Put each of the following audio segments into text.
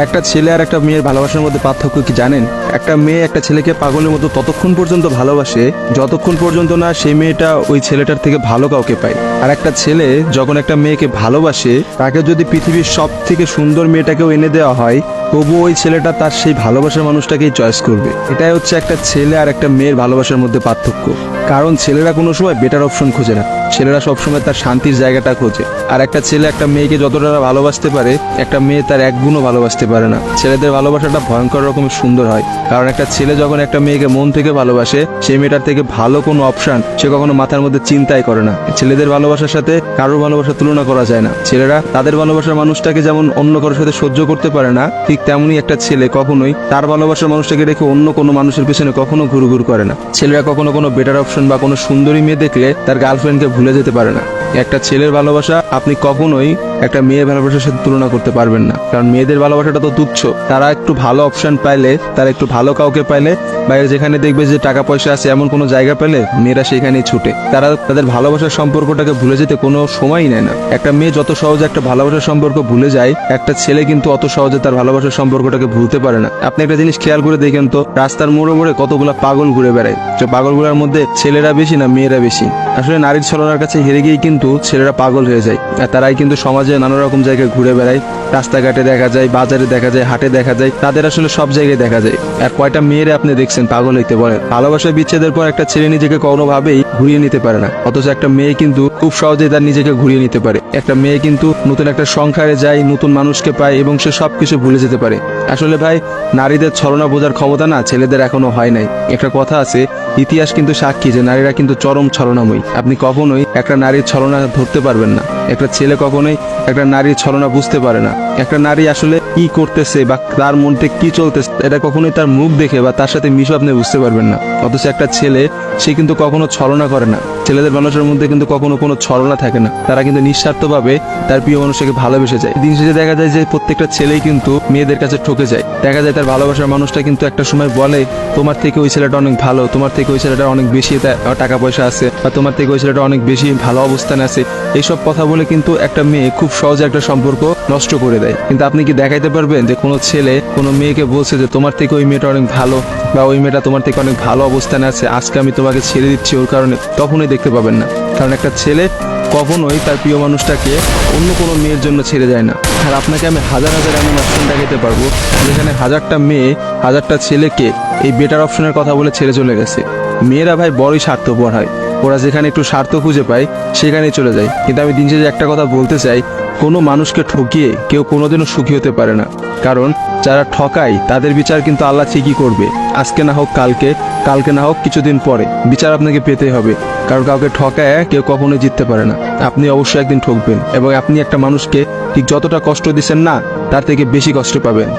একটা ছেলে আর একটা মেয়ের ভালোবাসার মধ্যে পার্থক্য কি জানেন? একটা মেয়ে একটা ছেলেকে পাগলের মতো ততক্ষণ পর্যন্ত ভালোবাসে যতক্ষণ পর্যন্ত না সেই মেয়েটা ওই ছেলেটার থেকে ভালো কাউকে পায়। আর একটা ছেলে যখন একটা মেয়েকে ভালোবাসে, তাকে যদি পৃথিবীর সব থেকে সুন্দর মেয়েটাকেও এনে দেওয়া হয়, তবু ওই ছেলেটা তার সেই ভালোবাসার মানুষটাকেই চয়েস করবে। এটাই হচ্ছে একটা ছেলে আর একটা মেয়ের ভালোবাসার মধ্যে পার্থক্য। কারণ ছেলেরা কোনো সময় বেটার অপশন খোঁজে না, ছেলেরা সবসময় তার শান্তির জায়গাটা খোঁজে। আর একটা ছেলে একটা মেয়েকে যতটা ভালোবাসতে পারে, একটা মেয়ে তার এক গুণও ভালোবাসতে পারে না। ছেলেদের ভালোবাসাটা ভয়ঙ্কর রকমের সুন্দর হয়, কারণ একটা ছেলে যখন একটা মেয়েকে মন থেকে ভালোবাসে, সেই মেয়েটার থেকে ভালো কোনো অপশন সে কখনো মাথার মধ্যে চিন্তাই করে না। ছেলেদের ভালোবাসার সাথে কারোর ভালোবাসার তুলনা করা যায় না। ছেলেরা তাদের ভালোবাসার মানুষটাকে যেমন অন্য কারোর সাথে সহ্য করতে পারে না, ঠিক তেমনি একটা ছেলে কখনোই তার ভালোবাসার মানুষটাকে রেখে অন্য কোনো মানুষের পেছনে কখনো ঘুরঘুর করে না। ছেলেরা কখনো কোনো বেটার অপশন বা কোনো সুন্দরী মেয়ে দেখলে তার গার্লফ্রেন্ডকে ভুলে যেতে পারে না। একটা ছেলের ভালোবাসা আপনি কখনোই একটা মেয়ের ভালোবাসার সাথে তুলনা করতে পারবেন না, কারণ মেয়েদের ভালোবাসাটা তো তুচ্ছ। তারা একটু ভালো অপশন পাইলে, তারা একটু ভালো কাউকে পাইলে, বাইরে যেখানে দেখবে যে টাকা পয়সা আছে এমন কোনো জায়গা পেলে মেয়েরা সেখানেই ছুটে। তারা তাদের ভালোবাসার সম্পর্কটাকে ভুলে যেতে কোনো সময়ই নেয় না। একটা মেয়ে যত সহজে একটা ভালোবাসার সম্পর্ক ভুলে যায়, একটা ছেলে কিন্তু অত সহজে তার ভালোবাসার সম্পর্কটাকে ভুলতে পারে না। আপনি একটা জিনিস খেয়াল করে দেখেন তো, রাস্তার মোড়ে মোড়ে কতগুলা পাগল ঘুরে বেড়ায়। যে পাগলগুলোর মধ্যে ছেলেরা বেশি না মেয়েরা বেশি? আসলে নারীর ছলনার কাছে হেরে গিয়ে কিন্তু ছেলেরা পাগল হয়ে যায়। আর তারাই কিন্তু সমাজে নানা রকম জায়গায় ঘুরে বেড়ায়। রাস্তাঘাটে দেখা যায়, বাজারে দেখা যায়, হাটে দেখা যায়, তাদের আসলে সব জায়গায় দেখা যায়। আর কয়টা মেয়েরা আপনি দেখছেন পাগল হইতে বলে? ভালোবাসা বিচ্ছেদের পর একটা ছেলে নিজেকে কোনোভাবেই ঘুরিয়ে নিতে পারে না, অথচ একটা মেয়ে কিন্তু খুব সহজেই তার নিজেকে ঘুরিয়ে নিতে পারে। একটা মেয়ে কিন্তু নতুন একটা সংসারে যায়, নতুন মানুষকে পায় এবং সে সবকিছু ভুলে যেতে পারে। আসলে ভাই, নারীদের ছলনা বোঝার ক্ষমতা না ছেলেদের এখনো হয় নাই। একটা কথা আছে, ইতিহাস কিন্তু সাক্ষী যে নারীরা কিন্তু চরম ছলনাময়ী। আপনি কখনোই একটা নারীর ছলনা ধরতে পারবেন না। একটা ছেলে কখনোই একটা নারীর ছলনা বুঝতে পারে না। একটা নারী আসলে কি করতেছে বা তার মধ্যে কি চলতেছে, এটা কখনোই তার মুখ দেখে বা তার সাথে মিশে আপনি বুঝতে পারবেন না। অথচ একটা ছেলে, সে কিন্তু কখনো ছলনা করে না। ছেলেদের মানুষের মধ্যে কিন্তু কখনো কোনো ছলনা থাকে না। তারা কিন্তু নিঃস্বার্থভাবে তার প্রিয় মানুষকে ভালোবেসে যায়। দিন শেষে দেখা যায় যে প্রত্যেকটা ছেলেই কিন্তু মেয়েদের কাছে ঠকে যায়। দেখা যায় তার ভালোবাসার মানুষটা কিন্তু একটা সময় বলে, তোমার থেকে ওই ছেলেটা অনেক ভালো, তোমার থেকে ওই ছেলেটা অনেক বেশি টাকা পয়সা আছে, বা তোমার থেকে ওই ছেলেটা অনেক বেশি ভালো অবস্থানে আছে। এইসব কথা বলে কিন্তু একটা মেয়ে খুব সহজে একটা সম্পর্ক নষ্ট করে দেয়। কিন্তু আপনি কি দেখাইতে পারবেন যে কোনো ছেলে কোনো মেয়েকে বলছে যে তোমার থেকে ওই মেয়েটা অনেক ভালো, বা ওই মেয়েটা তোমার থেকে অনেক ভালো অবস্থানে আছে, আজকে আমি তোমাকে ছেড়ে দিচ্ছি ওর কারণে? কখনোই দেখতে পাবেন না। কারণ একটা ছেলে কখনোই তার প্রিয় মানুষটাকে অন্য কোনো মেয়ের জন্য ছেড়ে যায় না। আর আপনাকে আমি হাজার হাজার এমন অপশন দেখাতে পারবো যেখানে হাজারটা মেয়ে হাজারটা ছেলেকে এই বেটার অপশনের কথা বলে ছেড়ে চলে গেছে। মেয়েরা ভাই বড়ই স্বার্থপর হয়, ওরা যেখানে একটু স্বার্থ খুঁজে পায় সেখানেই চলে যায়। কিন্তু আমি দিন শেষে একটা কথা বলতে চাই, কোনো মানুষকে ঠকিয়ে কেউ কোনোদিনও সুখী হতে পারে না। কারণ যারা ঠকায় তাদের বিচার কিন্তু আল্লাহ ঠিকই করবে। আজকে না হোক কালকে, কালকে না হোক কিছুদিন পরে বিচার আপনাকে পেতেই হবে। কারণ কাউকে ঠকায় কেউ কখনোই জিততে পারে না। আপনি অবশ্যই একদিন ঠকবেন, এবং আপনি একটা মানুষকে ঠিক যতটা কষ্ট দিচ্ছেন না, তার থেকে বেশি কষ্ট পাবেন।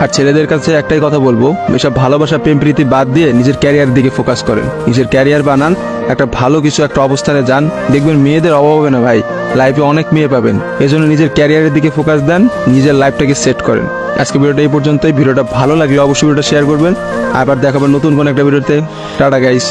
আর ছেলেদের কাছে একটাই কথা বলবো, এসব ভালোবাসা প্রেম প্রীতি বাদ দিয়ে নিজের ক্যারিয়ার দিকে ফোকাস করেন। নিজের ক্যারিয়ার বানান, একটা ভালো কিছু একটা অবস্থানে যান, দেখবেন মেয়েদের অভাব হবে না ভাই, লাইফে অনেক মেয়ে পাবেন। এজন্য নিজের ক্যারিয়ারের দিকে ফোকাস দেন, নিজের লাইফটাকে সেট করেন। আজকে ভিডিওটা এই পর্যন্তই। ভিডিওটা ভালো লাগলে অবশ্যই ভিডিওটা শেয়ার করবেন। আবার দেখাবেন নতুন কোনো একটা ভিডিওতে। Tata guys.